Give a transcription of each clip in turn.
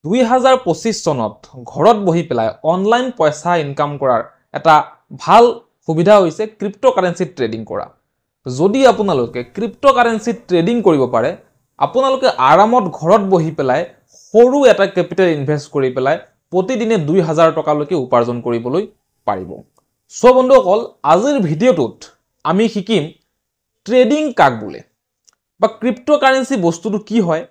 2025 চনত ঘৰত বহি পেলাই অনলাইন পইচা ইনকাম কৰাৰ এটা ভাল সুবিধা হৈছে ক্ৰিপ্টোকাৰেন্সি ট্ৰেডিং কৰা। যদি আপোনালোকে ক্ৰিপ্টোকাৰেন্সি ট্ৰেডিং কৰিব পাৰে, আপোনালোকে আৰামত ঘৰত বহি পেলাই সৰু এটা কেপিটেল ইনভেষ্ট কৰি পেলাই প্ৰতিদিনে 2000 টকালৈকে উপাৰ্জন কৰিবলৈ পাৰিব। সো বন্ধুসকল, আজিৰ ভিডিঅ'টোত আমি শিকিম ট্ৰেডিং কাক বোলে বা ক্ৰিপ্টোকাৰেন্সি বস্তুটো কি হয়,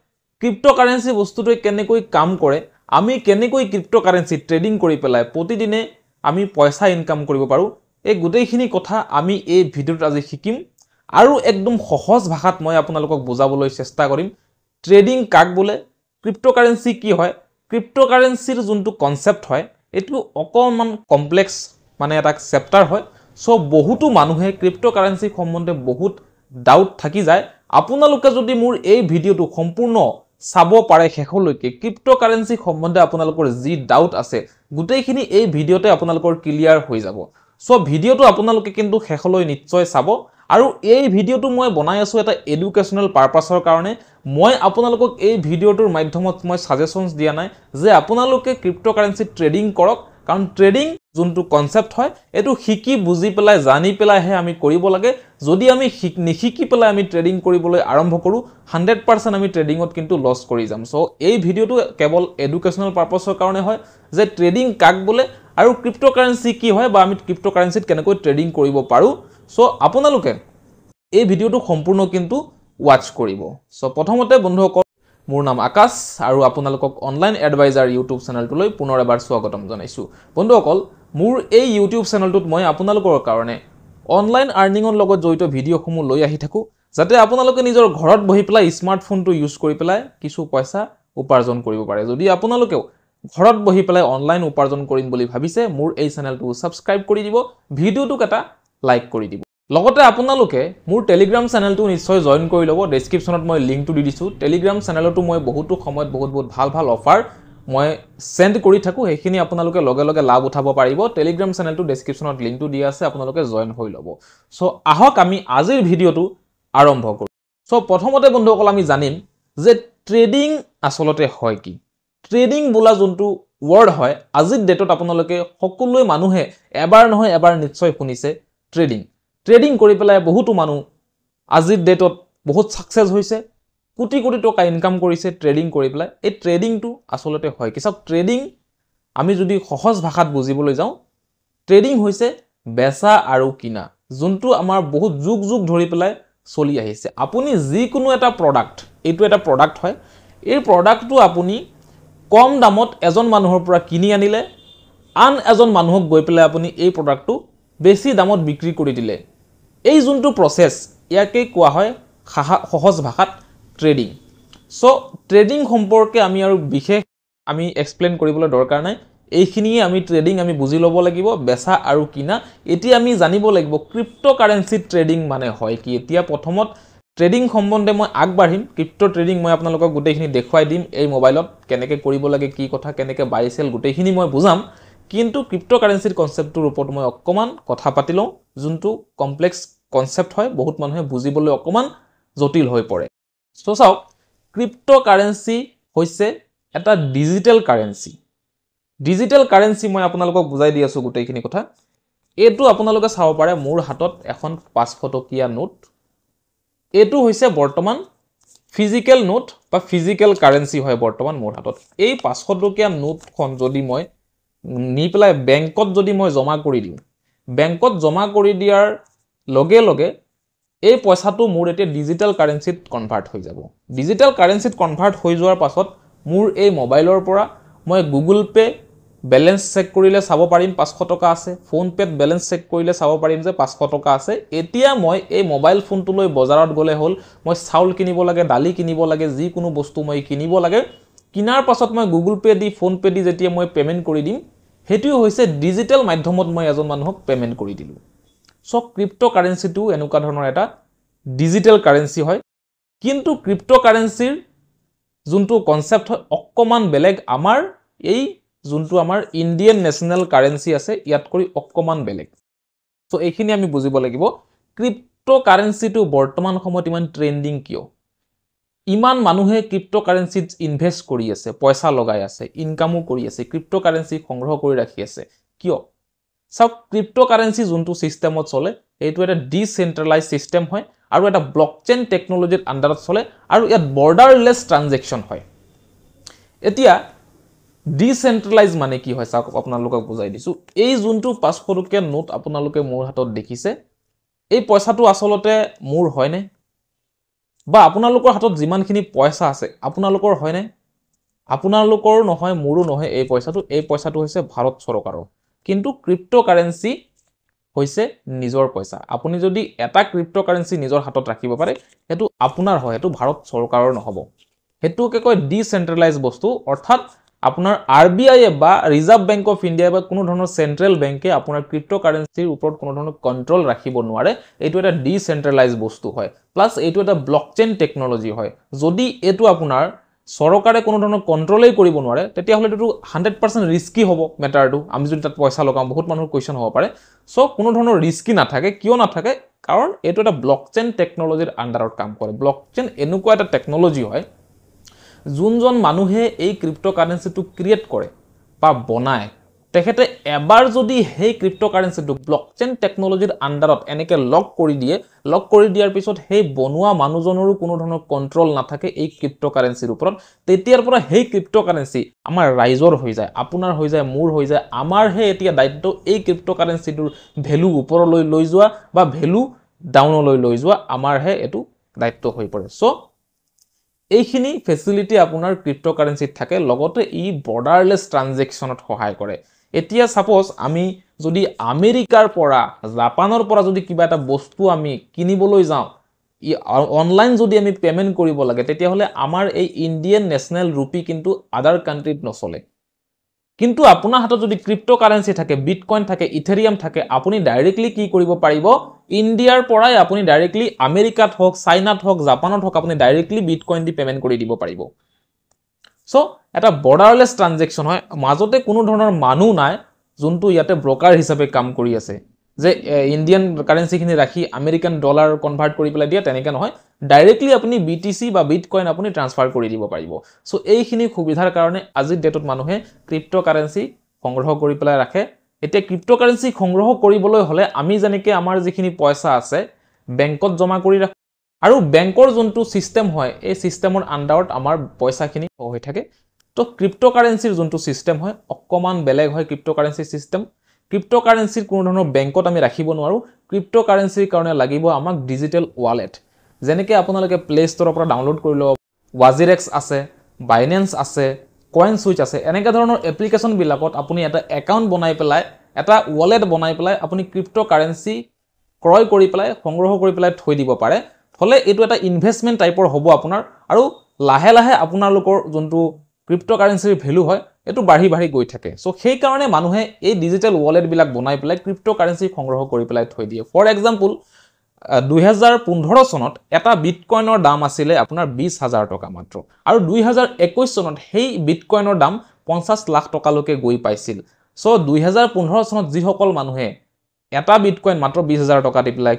ক্ৰিপ্টোকাৰেন্সি বস্তুটোৱে কেনেকৈ কাম কৰে, আমি কেনেকৈ ক্ৰিপ্টোকাৰেন্সি ট্ৰেডিং কৰি পেলাই প্ৰতিদিনে আমি পইচা ইনকাম কৰিব পাৰোঁ, এই গোটেইখিনি কথা আমি এই ভিডিঅ'ত আজি শিকিম। আৰু একদম সহজ ভাষাত মই আপোনালোকক বুজাবলৈ চেষ্টা কৰিম ট্ৰেডিং কাক বোলে, ক্ৰিপ্টোকাৰেন্সি কি হয়, ক্ৰিপ্টোকাৰেন্সিৰ যোনটো কনসেপ্ট হয় এইটো অকণমান কমপ্লেক্স মানে এটা চেপ্টাৰ হয়। সো বহুতো মানুহে ক্ৰিপ্টোকাৰেন্সি সম্বন্ধে বহুত ডাউট থাকি যায়। আপোনালোকে যদি মোৰ এই ভিডিঅ'টো সম্পূৰ্ণ চাব পাৰে শেষলৈকে, ক্ৰিপ্টোকাৰেন্সি সম্বন্ধে আপোনালোকৰ যি ডাউট আছে গোটেইখিনি এই ভিডিঅ'তে আপোনালোকৰ ক্লিয়াৰ হৈ যাব। সো ভিডিঅ'টো আপোনালোকে কিন্তু শেষলৈ নিশ্চয় চাব। আৰু এই ভিডিঅ'টো মই বনাই আছো এটা এডুকেশ্যনেল পাৰপাছৰ কাৰণে। মই আপোনালোকক এই ভিডিঅ'টোৰ মাধ্যমত মই সাজেশনস দিয়া নাই যে আপোনালোকে ক্ৰিপ্টোকাৰেন্সি ট্ৰেডিং কৰক, কাৰণ ট্ৰেডিং যোনটো কনসেপ্ট হয় এইটো শিকি বুজি পেলাই জানি পেলাইহে আমি কৰিব লাগে। যদি আমি নিশিকি পেলাই আমি ট্ৰেডিং কৰিবলৈ আৰম্ভ কৰোঁ 100% আমি ট্ৰেডিঙত কিন্তু লছ কৰি যাম। সো এই ভিডিঅ'টো কেৱল এডুকেশ্যনেল পাৰপাছৰ কাৰণে হয় যে ট্ৰেডিং কাক বোলে আৰু ক্ৰিপ্টোকাৰেন্সি কি হয় বা আমি ক্ৰিপ্টোকাৰেন্সিত কেনেকৈ ট্ৰেডিং কৰিব পাৰোঁ। সো আপোনালোকে এই ভিডিঅ'টো সম্পূৰ্ণ কিন্তু ওয়াচ কৰিব। সো প্ৰথমতে বন্ধুসকল, মোৰ নাম আকাশ আৰু আপোনালোকক অনলাইন এডভাইজাৰ ইউটিউব চেনেলটোলৈ পুনৰ এবাৰ স্বাগতম জনাইছোঁ। বন্ধুসকল, মোৰ এই ইউটিউব চেনেলটোত মই আপোনালোকৰ কাৰণে অনলাইন আৰ্নিঙৰ লগত জড়িত ভিডিঅ'সমূহ লৈ আহি থাকোঁ, যাতে আপোনালোকে নিজৰ ঘৰত বহি পেলাই স্মাৰ্টফোনটো ইউজ কৰি পেলাই কিছু পইচা উপাৰ্জন কৰিব পাৰে। যদি আপোনালোকেও ঘৰত বহি পেলাই অনলাইন উপাৰ্জন কৰিম বুলি ভাবিছে, মোৰ এই চেনেলটো সাবস্ক্ৰাইব কৰি দিব, ভিডিঅ'টোক এটা লাইক কৰি দিব। লগতে আপোনালোকে মোৰ টেলিগ্ৰাম চেনেলটো নিশ্চয় জয়েন কৰি ল'ব। ডেছক্ৰিপশ্যনত মই লিংকটো দি দিছোঁ। টেলিগ্ৰাম চেনেলতো মই বহুতো সময়ত বহুত ভাল অফাৰ মই সেন্ড কৰি থাকোঁ, সেইখিনি আপোনালোকে লগে লগে লাভ উঠাব পাৰিব। টেলিগ্ৰাম চেনেলটো ডেছক্ৰিপশ্যনত লিংকটো দিয়া আছে, আপোনালোকে জয়েন হৈ ল'ব। সো আহক আমি আজিৰ ভিডিঅ'টো আৰম্ভ কৰোঁ। সো প্ৰথমতে বন্ধুসকল আমি জানিম যে ট্ৰেডিং আচলতে হয় কি। ট্ৰেডিং বোলা যোনটো ৱৰ্ড হয়, আজিৰ ডেটত আপোনালোকে সকলোৱে মানুহে এবাৰ নহয় এবাৰ নিশ্চয় শুনিছে ট্ৰেডিং। ট্ৰেডিং কৰি পেলাই বহুতো মানুহ আজিৰ ডেটত বহুত সাকসেস হৈছে, কোটি কোটি টকা ইনকাম কৰিছে ট্ৰেডিং কৰি পেলাই। এই ট্ৰেডিংটো আচলতে হয় কি? চাওক, ট্ৰেডিং আমি যদি সহজ ভাষাত বুজিবলৈ যাওঁ, ট্ৰেডিং হৈছে বেচা আৰু কিনা, যোনটো আমাৰ বহুত যুগ ধৰি পেলাই চলি আহিছে। আপুনি যিকোনো এটা প্ৰডাক্ট, এইটো এটা প্ৰডাক্ট হয়, এই প্ৰডাক্টটো আপুনি কম দামত এজন মানুহৰ পৰা কিনি আনিলে, আন এজন মানুহক গৈ পেলাই আপুনি এই প্ৰডাক্টটো বেছি দামত বিক্ৰী কৰি দিলে, এই যোনটো প্ৰসেস ইয়াকে কোৱা হয় সহজ ভাষাত ট্ৰেডিং। সো ট্ৰেডিং সম্পৰ্কে আমি আৰু বিশেষ আমি এক্সপ্লেইন কৰিবলৈ দৰকাৰ নাই, এইখিনিয়ে আমি ট্ৰেডিং আমি বুজি ল'ব লাগিব, বেচা আৰু কিনা। এতিয়া আমি জানিব লাগিব ক্ৰিপ্টোকাৰেন্সি ট্ৰেডিং মানে হয় কি। এতিয়া প্ৰথমত ট্ৰেডিং সম্বন্ধে মই আগবাঢ়িম, ক্ৰিপ্টো ট্ৰেডিং মই আপোনালোকক গোটেইখিনি দেখুৱাই দিম, এই মোবাইলত কেনেকৈ কৰিব লাগে, কি কথা, কেনেকৈ বাই চেল গোটেইখিনি মই বুজাম। কিন্তু ক্ৰিপ্টোকাৰেন্সিৰ কনসেপ্টৰ ওপৰত মই অকণমান কথা পাতি লওঁ, যোনটো কমপ্লেক্স কনসেপ্ট হয়, বহুত মানুহে বুজিবলৈ অকণমান জটিল হৈ পৰে। সো চাওক, ক্ৰিপ্টোকাৰেন্সি হৈছে এটা ডিজিটেল কাৰেন্সি। ডিজিটেল কাৰেন্সি মই আপোনালোকক বুজাই দি আছোঁ গোটেইখিনি কথা। এইটো আপোনালোকে চাব পাৰে মোৰ হাতত এখন 500 টকীয়া নোট। এইটো হৈছে বৰ্তমান ফিজিকেল নোট বা ফিজিকেল কাৰেন্সি হয় বৰ্তমান মোৰ হাতত। এই 500 টকীয়া নোটখন যদি মই নি পেলাই বেংকত যদি মই জমা কৰি দিওঁ, বেংকত জমা কৰি দিয়াৰ লগে লগে এই পইচাটো মোৰ এতিয়া ডিজিটেল কাৰেন্সিত কনভাৰ্ট হৈ যাব। ডিজিটেল কাৰেন্সিত কনভাৰ্ট হৈ যোৱাৰ পাছত মোৰ এই মোবাইলৰ পৰা মই গুগল পে বেলেন্স চেক কৰিলে চাব পাৰিম 500 টকা আছে, ফোন পেত বেলেন্স চেক কৰিলে চাব পাৰিম যে 500 টকা আছে। এতিয়া মই এই মোবাইল ফোনটো লৈ বজাৰত গ'লে হ'ল, মই চাউল কিনিব লাগে, দালি কিনিব লাগে, যিকোনো বস্তু মই কিনিব লাগে, কিনাৰ পাছত মই গুগল পে দি ফোন পে দি যেতিয়া মই পেমেন্ট কৰি দিম, সেইটো হৈছে ডিজিটেল মাধ্যমত মই এজন মানুহক পেমেন্ট কৰি দিলোঁ। সো ক্ৰিপ্টোকাৰেন্সিটো এনেকুৱা ধৰণৰ এটা ডিজিটেল কাৰেন্সি হয়। কিন্তু ক্ৰিপ্টোকাৰেন্সিৰ যোনটো কনসেপ্ট হয় অকণমান বেলেগ, আমাৰ এই যোনটো আমাৰ ইণ্ডিয়ান নেশ্যনেল কাৰেন্সি আছে ইয়াতকৈ অকণমান বেলেগ। সো এইখিনি আমি বুজিব লাগিব ক্ৰিপ্টোকাৰেন্সিটো বৰ্তমান সময়ত ইমান ট্ৰেন্ডিং কিয়। ইমান মানুহে ক্ৰিপ্টোকাৰেন্সিত ইনভেষ্ট কৰি আছে পইচা লগাই আছে ইনকামো কৰি আছে ক্ৰিপ্টোকাৰেন্সি সংগ্ৰহ কৰি ৰাখি আছে কিয় সব ক্ৰিপ্টোকাৰেন্সি যোনটো সিস্টেমত চলে এইটো এটা ডিসেন্ট্ৰেলাইজ সিস্টেম হয় আৰু এটা ব্লকচেইন টেকনলজিৰ আন্ডাৰত চলে আৰু ইয়াত বৰ্ডাৰলেছ ট্ৰানজেকশন হয় এতিয়া ডিসেন্ট্ৰেলাইজ মানে কি হয় চাওক আপোনালোকক বুজাই দিছো এই যোনটো 500 টকীয়া নোট আপোনালোকে মোৰ হাতত দেখিছে এই পইচাটো আসলতে মোৰ হয়নে বা আপোনালোকৰ হাতত যিমানখিনি পইচা আছে আপোনালোকৰ হয়নে আপোনালোকৰ নহয় মোৰো নহয় এই পইচাটো হৈছে ভাৰত চৰকাৰৰ কিন্তু ক্ৰিপ্টোকাৰেন্সি হৈছে নিজৰ পইচা আপুনি যদি এটা ক্ৰিপ্টোকাৰেন্সি নিজৰ হাতত ৰাখিব পাৰে হেতু আপোনাৰ হয় হেতু ভাৰত চৰকাৰৰ নহব হেতুকে কয় ডিসেন্ট্ৰেলাইজ বস্তু অৰ্থাৎ আপোনাৰ আৰবিআই বা ৰিজাৰ্ভ বেংক অফ ইন্ডিয়া বা কোনো ধৰণৰ সেন্ট্ৰেল বেংকে আপোনাৰ ক্ৰিপ্টোকাৰেন্সিৰ ওপৰত কোনো ধৰণৰ কন্ট্ৰোল ৰাখিব নোৱাৰে এইটো এটা ডিসেন্ট্ৰেলাইজ বস্তু হয় প্লাস এইটো এটা ব্লকচেইন টেকনলজি হয় যদি এটো আপোনাৰ সৰকাৰে কোনো ধৰণৰ কন্ট্ৰোলেই কৰিব নোৱাৰে তেতিয়া হলে এটো 100% ৰিস্কি হ'ব মেটাৰটো আমি যদি তাত পইচা লগাম বহুত মানুহৰ কোৱেশ্চন হ'ব পাৰে সো কোনো ধৰণৰ ৰিস্কি নাথাকে কিয় নাথাকে কাৰণ এটো এটা ব্লকচেইন টেকনলজিৰ আন্ডাৰত কাম কৰে ব্লকচেইন এনেকুৱা এটা টেকনলজি হয় যোনজন মানুহে এই ক্ৰিপ্টোকাৰেন্সিটো ক্ৰিয়েট কৰে বা বনায় তেখেতে এবাৰ যদি সেই ক্ৰিপ্টোকাৰেন্সিটো ব্লকচেইন টেকনলজিৰ আন্ডাৰত এনেকে লক কৰি দিয়াৰ পিছত সেই বনোৱা মানুহজনৰো কোনো ধৰণৰ কন্ট্ৰোল নাথাকে এই ক্ৰিপ্টোকাৰেন্সিৰ ওপৰত তেতিয়াৰ পৰা সেই ক্ৰিপ্টোকাৰেন্সি আমাৰ ৰাইজৰ হৈ যায় আপোনাৰ হৈ যায় মোৰ হৈ যায় আমাৰ হে এতিয়া দায়িত্ব এই ক্ৰিপ্টোকাৰেন্সিটোৰ ভ্যালু ওপৰলৈ লৈ যোৱা বা ভ্যালু ডাউনলৈ লৈ যোৱা আমাৰ হে এটো দায়িত্ব হৈ পৰে সো এইখিনি ফেসিলিটি আপোনাৰ ক্ৰিপ্টোকাৰেন্সিত থাকে লগতে ই বৰ্ডাৰলেছ ট্ৰানজেকশনত সহায় কৰে এতিয়া সাপোজ আমি যদি আমেৰিকাৰ পৰা জাপানৰ পৰা যদি কিবা এটা বস্তু আমি কিনিবলৈ যাওঁ অনলাইন যদি আমি পেমেন্ট কৰিব লাগে তেতিয়া হলে আমাৰ এই ইন্ডিয়ান ন্যাশনাল ৰূপী কিন্তু আদাৰ কান্ট্ৰিত নচলে কিন্তু আপোনাৰ হাতত যদি ক্ৰিপ্টোকাৰেন্সি থাকে বিটকয়েন থাকে ইথেৰিয়াম থাকে আপুনি ডাইৰেক্টলি কি কৰিব পাৰিব ইন্ডিয়াৰ পৰাই আপুনি ডাইৰেক্টলি আমেৰিকাত হক চাইনাত হক জাপানত হক আপুনি ডাইৰেক্টলি বিটকয়েন দি পেমেন্ট কৰি দিব পাৰিব সো এটা বৰ্ডাৰলেছ ট্ৰানজেকশন হয় মাজতে কোনো ধৰণৰ মানুহ নাই যোনটো ইয়াতে ব্ৰোকাৰ হিচাপে কাম কৰি আছে যে ইন্ডিয়ান কাৰেন্সি খিনি ৰাখি আমেৰিকান ডলাৰ কনভাৰ্ট কৰি পেলাই দিয়া তেনেকে নহয় ডাইৰেক্টলি আপুনি বিটিসি বা বিটকয়েন আপুনি ট্ৰান্সফাৰ কৰি দিব পাৰিব সো এইখিনি সুবিধাৰ কাৰণে আজিৰ ডেটত মানুহে ক্ৰিপ্টোকাৰেন্সি সংগ্ৰহ কৰি পেলাই ৰাখে এতিয়া ক্ৰিপ্টোকাৰেন্সি সংগ্ৰহ কৰিবলৈ হলে আমি যেনেকে আমাৰ যিখিনি পইচা আছে বেংকত জমা কৰি ৰাখো আৰু বেংকৰ যোনটো সিস্টেম হয় এই সিস্টেমৰ আন্ডাৰত আমাৰ পইচাখিনি হৈ থাকে তো ক্ৰিপ্টোকাৰেন্সিৰ যোনটো সিস্টেম হয় অকমান বেলেগ হয় ক্ৰিপ্টোকাৰেন্সি সিস্টেম ক্ৰিপ্টোকাৰেন্সিৰ কোনো ধৰণৰ বেংকত আমি ৰাখিব নোৱাৰো ক্ৰিপ্টোকাৰেন্সিৰ কাৰণে লাগিব আমাক ডিজিটেল ওয়ালেট যেনেকে আপোনালোকে প্লে ষ্টৰৰ পৰা ডাউনলোড কৰি লব ৱাজিৰেক্স আছে বাইনেন্স আছে কয়েন সুইচ আছে এনেকা ধৰণৰ এপ্লিকেশন বিলাকত আপুনি এটা একাউন্ট বনাই পেলাই এটা ওয়ালেট বনাই পেলাই আপুনি ক্ৰিপ্টোকাৰেন্সি ক্ৰয় কৰি পেলাই সংগ্ৰহ কৰি পেলাই থৈ দিব পাৰে ফলে এটো এটা ইনভেষ্টমেন্ট টাইপৰ হ'ব আপোনাৰ আৰু লাহে লাহে আপোনালোকৰ যোনটো ক্ৰিপ্টোকাৰেন্সিৰ ভ্যালু হয় এটো বাঢ়ি গৈ থাকে সো সেই কাৰণে মানুহে এই ডিজিটেল ওয়ালেট বিলাক বনাই পেলাই ক্ৰিপ্টোকাৰেন্সি সংগ্ৰহ কৰি পেলাই থৈ দিয়ে ফৰ এক্সাম্পল 2015 চনত এটা বিটকয়েনৰ দাম আছিল আপোনাৰ 20000 টকা মাত্ৰ আৰু 2021 চনত সেই বিটকয়েনৰ দাম 50 লাখ টকা লৈকে গৈ পাইছিল সো 2015 চনত যি সকল মানুহে এটা বিটকয়েন মাত্ৰ 20000 টকা দি পেলাই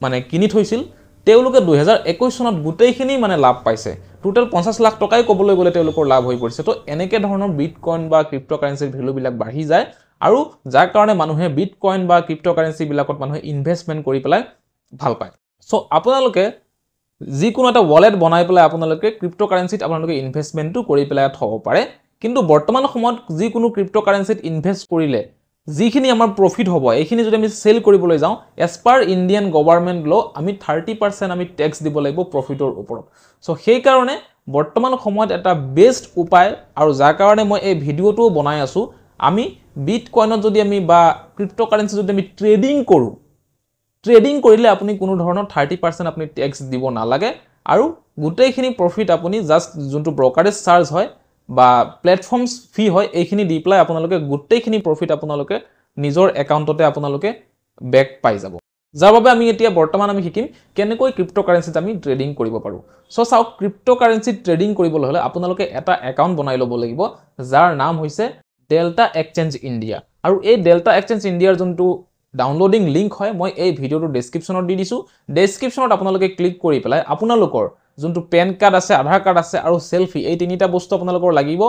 মানে কিনি থৈছিল তেওঁলোকে 2021 চনত গুটেইখিনি মানে লাভ পাইছে টোটাল 50 লাখ টকাই কবলৈ গলে তেওঁলোকৰ লাভ হৈ পৰিছে তো এনেকে ধৰণৰ বিটকয়েন বা ক্ৰিপ্টোকাৰেন্সিৰ ভ্যালু বিলাক বাঢ়ি যায় আৰু যাৰ কাৰণে মানুহে বিটকয়েন বা ক্ৰিপ্টোকাৰেন্সি বিলাকত মানুহে ইনভেষ্টমেন্ট কৰি পেলাই ভাল পায় সো আপোনালোকে যি কোনো এটা ওয়ালেট বনাই পেলাই আপোনালোকে ক্ৰিপ্টোকাৰেন্সিত আপোনালোকে ইনভেষ্টমেন্টটো কৰি পেলাই থব পাৰে কিন্তু বৰ্তমান সময়ত যি কোনো ক্ৰিপ্টোকাৰেন্সিত ইনভেষ্ট কৰিলে যিখিনি আমাৰ প্ৰফিট হ'ব এইখিনি যদি আমি সেল কৰিবলৈ যাওঁ এজ পাৰ ইন্ডিয়ান গভৰ্নমেন্ট ল আমি 30% আমি ট্যাক্স দিব লাগিব প্ৰফিটৰ ওপৰত সো সেই কাৰণে বৰ্তমান সময়ত এটা বেস্ট উপায় আৰু যাৰ কাৰণে মই এই ভিডিওটো বনাই আছো আমি বিটকয়েনত যদি আমি বা ক্ৰিপ্টোকাৰেন্সি যদি আমি ট্ৰেডিং কৰিলে আপুনি কোনো ধৰণৰ 30% আপুনি ট্যাক্স দিব নালাগে আৰু গুটেইখিনি প্ৰফিট আপুনি জাস্ট যোনটো ব্ৰোকাৰেজ চাৰ্জ হয় বা প্ল্যাটফৰ্মস ফি হয় এইখিনি দি প্লাই আপোনালোকে গুটেইখিনি প্ৰফিট আপোনালোকে নিজৰ একাউন্টতে আপোনালোকে বেক পাই যাব যাৰ বাবে আমি এতিয়া বৰ্তমান আমি শিকিম কেনেকৈ ক্ৰিপ্টোকাৰেন্সিত আমি ট্ৰেডিং কৰিব পাৰো সো চাওক ক্ৰিপ্টোকাৰেন্সিত ট্ৰেডিং কৰিবলৈ হলে আপোনালোকে এটা একাউন্ট বনাই লব লাগিব যাৰ নাম হৈছে ডেল্টা এক্সচেঞ্জ ইণ্ডিয়া আৰু এই ডেল্টা এক্সচেঞ্জ ইণ্ডিয়াৰ যোনটো ডাউনলোডিং লিংক হয় মই এই ভিডিওটো ডেসক্ৰিপচনত দি দিছো ডেসক্ৰিপচনত আপোনালোকে ক্লিক কৰি পেলাই আপোনালোকৰ যোনটো পেন কাৰ্ড আছে আধাৰ কাৰ্ড আছে আৰু সেলফি এই তিনিটা বস্তু আপোনালোকৰ লাগিব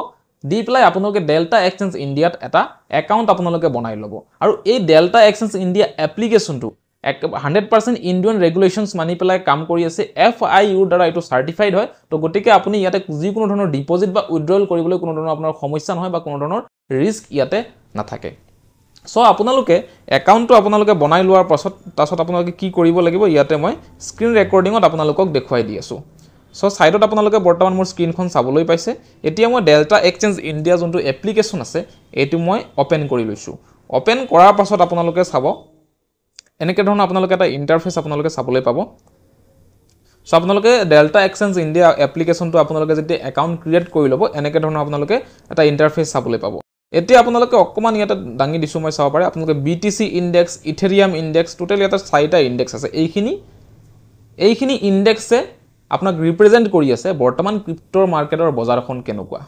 দি পেলাই আপোনালোকে ডেল্টা এক্সচেঞ্জ ইণ্ডিয়াত এটা একাউণ্ট আপোনালোকে বনাই ল'ব আৰু এই ডেল্টা এক্সচেঞ্জ ইণ্ডিয়া এপ্লিকেশ্যনটো 100% ইণ্ডিয়ান ৰেগুলেশ্যনছ মানি পেলাই কাম কৰি আছে FIU দ্বাৰা এইটো চাৰ্টিফাইড হয় তো গতিকে আপুনি ইয়াতে যিকোনো ধৰণৰ ডিপজিট বা উইথড্ৰল কৰিবলৈ কোনো ধৰণৰ আপোনাৰ সমস্যা নহয় বা কোনো ধৰণৰ ৰিস্ক ইয়াতে নাথাকে সো আপোনালোকে একাউণ্টটো আপোনালোকে বনাই লোৱাৰ পাছত আপোনালোকে কি কৰিব লাগিব ইয়াতে মই স্ক্ৰীন ৰেকৰ্ডিঙত আপোনালোকক দেখুৱাই দি আছো সো সাইডত আপোনালোকে বৰ্তমান মোৰ স্ক্ৰীনখন চাবলৈ পাইছে এতিয়া মই ডেল্টা এক্সচেঞ্জ ইণ্ডিয়া যোনটো এপ্লিকেশ্যন আছে এইটো মই ওপেন কৰি লৈছো ওপেন কৰাৰ পাছত আপোনালোকে চাব এনেকে ধৰণৰ আপোনালোকে এটা ইন্টাৰফেস আপোনালোকে চাবলৈ পাব সো আপোনালোকে ডেল্টা এক্সচেঞ্জ ইণ্ডিয়া এপ্লিকেশ্যনটো আপোনালোকে যেতিয়া একাউণ্ট ক্ৰিয়েট কৰি ল'ব এনেকে ধৰণৰ আপোনালোকে এটা ইন্টাৰফেস চাবলৈ পাব এতিয়া আপোনালোকে অকমান ইয়াতে দাঙি দিছো মই চাব পাৰে আপোনালোকে BTC index Ethereum index total ইয়াতে 4টা ইনডেক্স আছে এইখিনি ইনডেক্সে আপোনাক ৰিপ্ৰেজেন্ট কৰি আছে বৰ্তমান ক্ৰিপ্টোৰ মাৰ্কেটৰ বজাৰখন কেনেকুৱা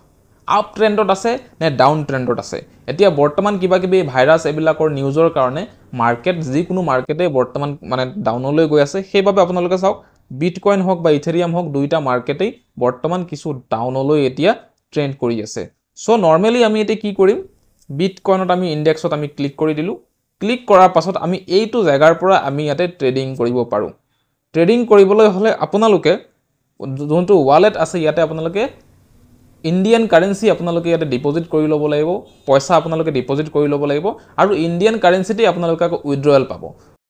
আপ ট্ৰেন্ডত আছে নে ডাউন ট্ৰেন্ডত আছে এতিয়া বৰ্তমান কিবা কিবি ভাইৰাছ এবিলাকৰ নিউজৰ কাৰণে মাৰ্কেট যিকোনো মাৰ্কেটে বৰ্তমান মানে ডাউনলৈ গৈ আছে সেইবাবে আপোনালোকে চাওক বিটকয়েন হওক বা ইথেৰিয়াম হওক দুইটা মাৰ্কেটেই বৰ্তমান কিছু ডাউনলৈ এতিয়া ট্ৰেন্ড কৰি আছে সো নৰমালি আমি এতে কি কৰিম বিটকয়েনত আমি ইনডেক্সত আমি ক্লিক কৰি দিলু ক্লিক কৰাৰ পাছত আমি এইটো জায়গাৰ পৰা আমি ইয়াতে ট্ৰেডিং কৰিব পাৰো ট্ৰেডিং কৰিবলৈ হলে আপোনালোকে যোনটো ওয়ালেট আছে ইয়াতে আপোনালোকে ইন্ডিয়ান কাৰেন্সি আপোনালোকে ইয়াতে ডিপোজিট কৰি ল'ব লাগিব পইচা আপোনালোকে ডিপোজিট কৰি ল'ব লাগিব আৰু ইন্ডিয়ান কাৰেন্সিতে আপোনালোকে উইথড্ৰল পাব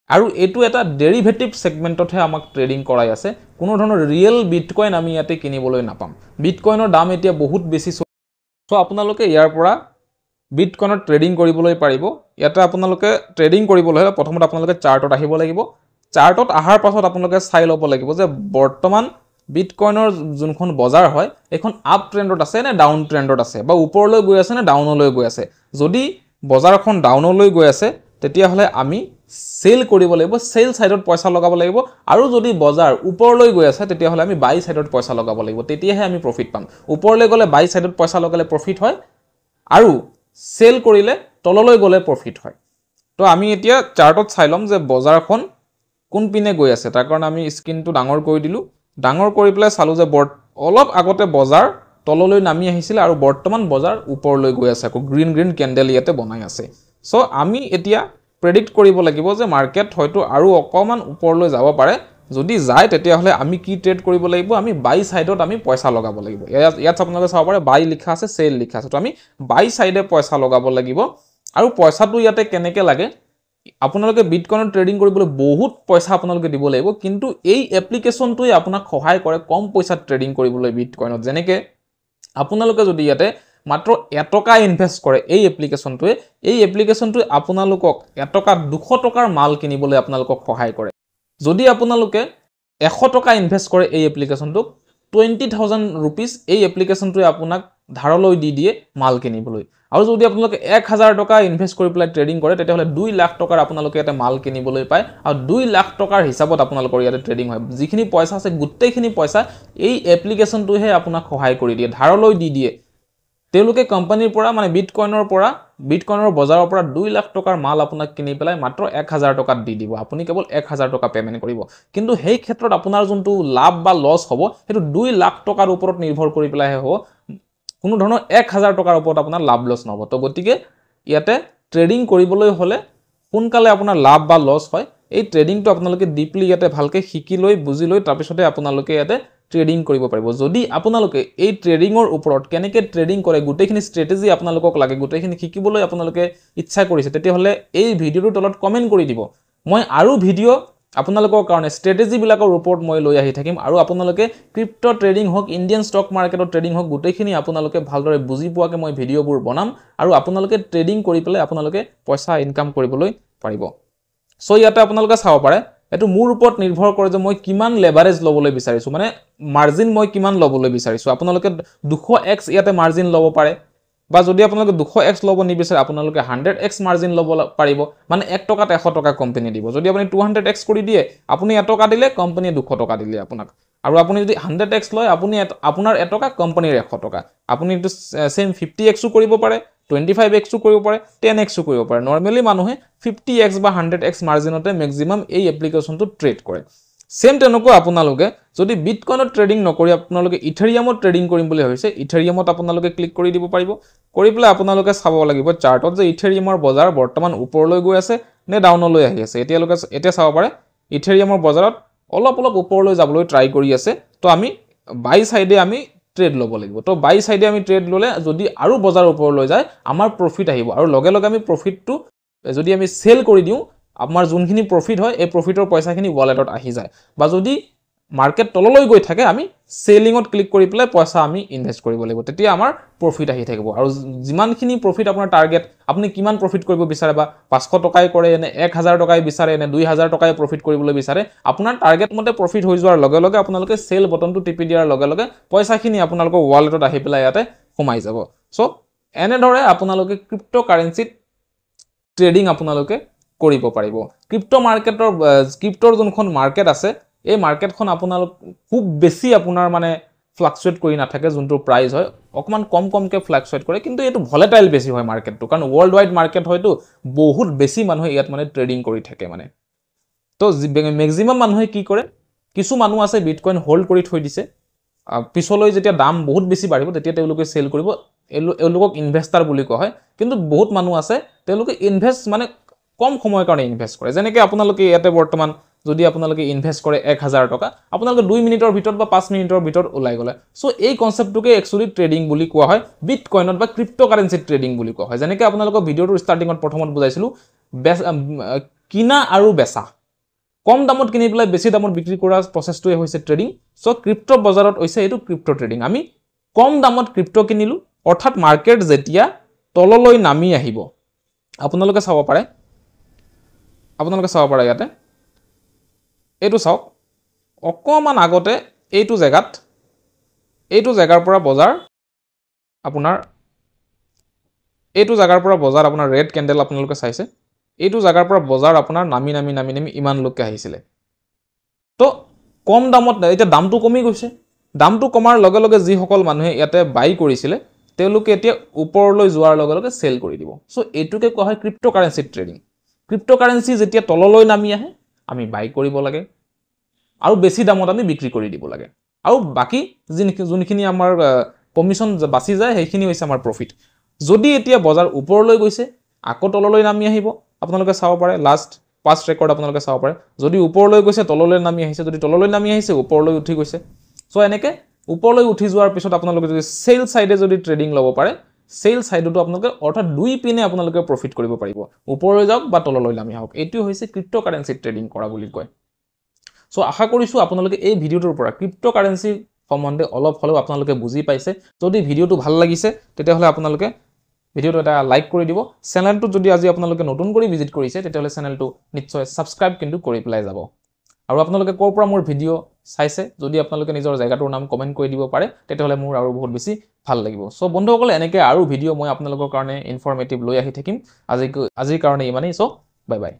আৰু এটো এটা ডেৰিভেটিভ সেগমেন্টতহে আমাক ট্ৰেডিং কৰাই আছে কোনো ধৰণৰ ৰিয়েল বিটকয়েন আমি ইয়াতে কিনিবলৈ নাপাম বিটকয়েনৰ দাম এতিয়া বহুত বেছি সো আপোনালোকে ইয়াৰ পৰা বিটকয়েনত ট্ৰেডিং কৰিবলৈ পাৰিব ইয়াতে আপোনালোকে ট্ৰেডিং কৰিবলৈ হলে প্ৰথমতে আপোনালোকে চাৰ্টত আহিব লাগিব চাৰ্টত আহাৰ পাছত আপোনালোকে চাই ল'ব লাগিব যে বৰ্তমান বিটকয়েনৰ যোনখন বজাৰ হয় এখন আপ ট্ৰেন্ডত আছে নে ডাউন ট্ৰেন্ডত আছে বা ওপৰলৈ গৈ আছে নে ডাউনলৈ গৈ আছে যদি বজাৰখন ডাউনলৈ গৈ আছে তেতিয়া হলে আমি সেল কৰিব লাগিব সেল সাইডত পইচা লগাব লাগিব আৰু যদি বজাৰ ওপৰলৈ গৈ আছে তেতিয়া হলে আমি বাই সাইডত পইচা লগাব লাগিব তেতিয়াহে আমি প্ৰফিট পাম ওপৰলৈ গলে বাই সাইডত পইচা লগালে প্ৰফিট হয় আৰু সেল কৰিলে তললৈ গলে প্ৰফিট হয় তো আমি এতিয়া চাৰ্টত চাই লম যে বজাৰখন কোন পিনে গৈ আছে তাৰ কাৰণে আমি স্ক্ৰীনটো ডাঙৰ কৰি দিলু ডাঙৰ কৰি প্লাই চালু যে অলপ আগতে বজাৰ তললৈ নামি আহিছিল আৰু বৰ্তমান বজাৰ ওপৰলৈ গৈ আছে আকৌ গ্ৰীন ক্যান্ডেল ইয়াতে বনাই আছে সো আমি এতিয়া প্ৰেডিক্ট কৰিব লাগিব যে মাৰ্কেট হয়তো আৰু অকমান ওপৰলৈ যাব পাৰে যদি যায় তেতিয়া হলে আমি কি ট্ৰেড কৰিব লাগিব আমি বাই সাইডত আমি পইচা লগাব লাগিব ইয়াত আপোনালোকে চাব পাৰে বাই লিখা আছে সেল লিখা আছে তো আমি বাই সাইডে পইচা লগাব লাগিব আৰু পইচাটো ইয়াতে কেনেকে লাগে আপোনালোকে বিটকয়েনত ট্ৰেডিং কৰিবলৈ বহুত পইচা আপোনালোকে দিব লাগিব কিন্তু এই এপ্লিকেশনটোই আপোনাক সহায় কৰে কম পইচাত ট্ৰেডিং কৰিবলৈ বিটকয়েনত যেনেকে আপোনালোকে যদি ইয়াতে মাত্ৰ 1 টকা ইনভেস্ট কৰে এই এপ্লিকেশনটোৱে আপোনালোকক 1 টকা 200 টকাৰ মাল কিনিবলৈ আপোনালোকক সহায় কৰে যদি আপোনালোকে 100 টকা ইনভেস্ট কৰে এই এপ্লিকেশনটোক 20000 रुपीस এই এপ্লিকেশনটোৱে আপোনাক ধাৰলৈ দি দিয়ে মাল কিনিবলৈ আৰু যদি আপোনালোকে 1000 টকা ইনভেস্ট কৰি প্লাই ট্ৰেডিং কৰে তেতিয়া হলে 2 লাখ টকাৰ আপোনালোকে এটা মাল কিনিবলৈ পায় আৰু 2 লাখ টকাৰ হিচাপত আপোনালোকৰ ইয়াতে ট্ৰেডিং হয় যিখিনি পইচা আছে গুটেইখিনি পইচা এই এপ্লিকেশনটোহে আপোনাক সহায় কৰি দিয়ে ধাৰলৈ দি দিয়ে তেলুকে কোম্পানীৰ পৰা মানে বিটকয়েনৰ বজাৰৰ পৰা 2 লাখ টকাৰ মাল আপোনাক কিনি পেলাই মাত্ৰ 1000 টকাত দি দিব আপুনি কেৱল 1000 টকা পেমেন্ট কৰিব কিন্তু সেই ক্ষেত্ৰত আপোনাৰ যোনটো লাভ বা লস হ'ব হেতু 2 লাখ টকাৰ ওপৰত নিৰ্ভৰ কৰি পেলাই হ'ব কোনো ধৰণৰ 1000 টকাৰ ওপৰত আপোনাৰ লাভ লস নহব তো গতিকে ইয়াতে ট্ৰেডিং কৰিবলৈ হলে সোনকালে আপোনাৰ লাভ বা লস হয় এই ট্ৰেডিংটো আপোনালোকে ডিপলি ইয়াতে ভালকে শিকি লৈ বুজি লৈ তাৰ পিছতে আপোনালোকে ইয়াতে ট্ৰেডিং কৰিব পাৰিব যদি আপোনালোকে এই ট্ৰেডিংৰ ওপৰত কেনেকে ট্ৰেডিং কৰে গুটেইখিনি ষ্ট্ৰেটেজি আপোনালোকক লাগে গুটেইখিনি শিকিবলৈ আপোনালোকে ইচ্ছা কৰিছে তেতিয়া হলে এই ভিডিওৰ তলত কমেন্ট কৰি দিব মই আৰু ভিডিও আপোনালোকৰ কাৰণে ষ্ট্ৰেটেজি বিলাকৰ ওপৰত মই লৈ আহি থাকিম আৰু আপোনালোকে ক্ৰিপ্টো ট্ৰেডিং হওক ইন্ডিয়ান ষ্টক মাৰ্কেটৰ ট্ৰেডিং হওক গুটেইখিনি আপোনালোকে ভালদৰে বুজি পোৱাকে মই ভিডিওবোৰ বনাম আৰু আপোনালোকে ট্ৰেডিং কৰি পেলাই আপোনালোকে পইচা ইনকাম কৰিবলৈ পাৰিব সো ইয়াতে আপোনালোকে চাব পাৰে এটো মোৰ ওপৰত নিৰ্ভৰ কৰে যে মই কিমান লেভাৰেজ লবলৈ বিচাৰিছো মানে মাৰ্জিন মই কিমান লবলৈ বিচাৰিছো আপোনালোকে 200x ইয়াতে মাৰ্জিন লব পাৰে বা যদি আপোনালোকে 200x লব নিবিচাৰে আপোনালোকে 100x মাৰ্জিন লব পাৰিব মানে 1 টকাত 100 টকা কোম্পানী দিব যদি আপুনি 200x কৰি দিয়ে আপুনি 1 টকা দিলে কোম্পানীয়ে 200 টকা দিলে আপোনাক আৰু আপুনি যদি 100x লয় আপুনি আপোনাৰ 1 টকা কোম্পানীৰ 100 টকা আপুনি এটো সেম 50x কৰিব পাৰে 25x কৰিব পাৰে 10x কৰিব পাৰে নৰমালি মানুহে 50x বা 100x মাৰ্জিনতে ম্যাক্সিমাম এই এপ্লিকেশনটো ট্ৰেড কৰে সেম তেনেকৈ আপোনালোকে যদি বিটকয়েনত ট্ৰেডিং নকৰি আপোনালোকে ইথেৰিয়ামত ট্ৰেডিং কৰিম বুলি ভাবিছে ইথেৰিয়ামত আপোনালোকে ক্লিক কৰি দিব পাৰিব কৰি পেলাই আপোনালোকে চাব লাগিব চাৰ্টত যে ইথেৰিয়ামৰ বজাৰ বৰ্তমান ওপৰলৈ গৈ আছে নে ডাউনলৈ আহি আছে এতিয়া চাব পাৰে ইথেৰিয়ামৰ বজাৰত অলপ ওপৰলৈ যাবলৈ ট্ৰাই কৰি আছে তো আমি বাই সাইডে আমি ট্ৰেড ল'ব লাগিব তো বাই সাইডে আমি ট্ৰেড ল'লে যদি আৰু বজাৰ ওপৰলৈ যায় আমাৰ প্ৰফিট আহিব আৰু লগে লগে আমি প্ৰফিটটো যদি আমি সেল কৰি দিওঁ আমাৰ যোনখিনি প্ৰফিট হয় এই প্ৰফিটৰ পইচাখিনি ওয়ালেটত আহি যায় বা যদি মাৰ্কেট তললৈ গৈ থাকে আমি সেলিংত ক্লিক কৰি পেলাই পইচা আমি ইনভেস্ট কৰিব লাগিব তেতিয়া আমাৰ প্ৰফিট আহি থাকিব আৰু যিমানখিনি প্ৰফিট আপোনাৰ টাৰ্গেট আপুনি কিমান প্ৰফিট কৰিব বিচাৰে বা 500 টকাই কৰে এনে 1000 টকাই বিচাৰে এনে 2000 টকাই প্ৰফিট কৰিবলৈ বিচাৰে আপোনাৰ টাৰ্গেট মতে প্ৰফিট হৈ যোৱাৰ লগে লগে আপোনালোকে সেল বটনটো টিপি দিয়াৰ লগে লগে পইচাখিনি আপোনালোকৰ ওয়ালেটত আহি পেলাই ইয়াতে সোমাই যাব সো এনে ধৰে আপোনালোকে ক্ৰিপ্টোকাৰেন্সিত ট্ৰেডিং আপোনালোকে কৰিব পাৰিব ক্ৰিপ্টোৰ যোনখন মাৰ্কেট আছে এই মাৰ্কেটখন আপোনালোক খুব বেছি আপোনাৰ মানে ফ্লাকচুৱেট কৰি নাথাকে যোনটো প্ৰাইস হয় অকমান কমকে ফ্লাকচুৱেট কৰে কিন্তু এটো ভলেটাইল বেছি হয় মাৰ্কেটটো কাৰণ ওয়াৰ্ল্ড ওয়াইড মাৰ্কেট হয়তো বহুত বেছি মানুহে ইয়াত মানে ট্ৰেডিং কৰি থাকে মানে তো ম্যাক্সিমাম মানুহে কি কৰে কিছু মানুহ আছে বিটকয়েন হোল্ড কৰি থৈ দিছে পিছলৈ যেতিয়া দাম বহুত বেছি বাঢ়িব তেতিয়া তেওঁলোকে সেল কৰিব এলোকক ইনভেস্টাৰ বুলি কোৱা হয় কিন্তু বহুত মানুহ আছে তেওঁলোকে ইনভেস্ট মানে কম সময়ৰ কাৰণে ইনভেস্ট কৰে যেনেকৈ আপোনালোকে ইয়াতে বৰ্তমান যদি আপোনালোকে ইনভেস্ট কৰে 1000 টকা আপোনালোকে 2 মিনিটৰ ভিতৰত বা 5 মিনিটৰ ভিতৰত ওলাই গলে সো এই কনসেপ্টটোকে একচুয়ালি ট্ৰেডিং বুলি কোৱা হয় বিটকয়েনত বা ক্ৰিপ্টোকাৰেন্সি ট্ৰেডিং বুলি কোৱা হয় যেনেকৈ আপোনালোকৰ ভিডিওটোৰ ষ্টাৰ্টিংত প্ৰথমত বুজাইছিলো কিনা আৰু বেচা কম দামত কিনি পেলাই বেছি দামত বিক্ৰী কৰা প্ৰসেছটোই হৈছে ট্ৰেডিং সো ক্ৰিপ্টো বজাৰত হৈছে এটো ক্ৰিপ্টো ট্ৰেডিং আমি কম দামত ক্ৰিপ্টো কিনিলো অৰ্থাৎ মাৰ্কেট যেতিয়া তললৈ নামি আহিব আপোনালোকে চাব পাৰে ইয়াতে এইটো চাওক অকমান আগতে এইটো জায়গাৰ পৰা বজাৰ আপোনাৰ ৰেড ক্যান্ডেল আপোনালোকে চাইছে এইটো জায়গাৰ পৰা বজাৰ আপোনাৰ নামি ইমান লোকে আহিছিলে তো কম দামত এটা দামটো কমি গৈছে দামটো কমাৰ লগে লগে যি সকল মানুহে ইয়াতে বাই কৰিছিলে তেওঁলোকে এতিয়া ওপৰলৈ যোৱাৰ লগে লগে সেল কৰি দিব সো এটুকে কোৱা হয় ক্ৰিপ্টোকাৰেন্সি ট্ৰেডিং ক্ৰিপ্টোকাৰেন্সি যেতিয়া তললৈ নামি আহে আমি বাই কৰিব লাগে আৰু বেছি দামত আমি বিক্ৰী কৰি দিব লাগে আৰু বাকি যোনখিনি আমাৰ কমিশন বাছি যায় সেইখিনি হৈছে আমাৰ প্ৰফিট যদি এতিয়া বজাৰ ওপৰলৈ গৈছে আকৌ তললৈ নামি আহিব আপোনালোকে চাব পাৰে লাষ্ট পাস্ট ৰেকৰ্ড আপোনালোকে চাব পাৰে যদি ওপৰলৈ গৈছে তললৈ নামি আহিছে যদি তললৈ নামি আহিছে ওপৰলৈ উঠি গৈছে সো এনেকে ওপৰলৈ উঠি যোৱাৰ পিছত আপোনালোকে যদি সেল সাইডে যদি ট্ৰেডিং ল'ব পাৰে সেল সাইডটো আপোনালোকে অৰ্থাৎ দুই পিনে আপোনালোকে প্ৰফিট কৰিব পাৰিব ওপৰলৈ যাওক বা তললৈ নামি আহক এটো হৈছে ক্ৰিপ্টোকাৰেন্সি ট্ৰেডিং কৰা বুলি কয় সো আশা কৰিছো আপোনালোকে এই ভিডিওটোৰ পৰা ক্ৰিপ্টোকাৰেন্সি সম্বন্ধে অলপ হলেও আপোনালোকে বুজি পাইছে যদি ভিডিওটো ভাল লাগিছে তেতিয়া হলে আপোনালোকে ভিডিওটো এটা লাইক কৰি দিব চেনেলটো যদি আজি আপোনালোকে নতুন কৰি ভিজিট কৰিছে তেতিয়া হলে চেনেলটো নিশ্চয় সাবস্ক্ৰাইব কিন্তু কৰি পেলাই যাব আৰু আপোনালোকে কোৰ পৰা মোৰ ভিডিও চাইছে যদি আপোনালোকে নিজৰ জায়গাটোৰ নাম কমেন্ট কৰি দিব পাৰে তেতিয়া হলে মোৰ আৰু বহুত বেছি ভাল লাগিব সো বন্ধুসকল এনেকৈ আৰু ভিডিও মই আপোনালোকৰ কাৰণে ইনফৰমেটিভ লৈ আহি থাকিম আজিৰ কাৰণে ইমানেই সো বাই বাই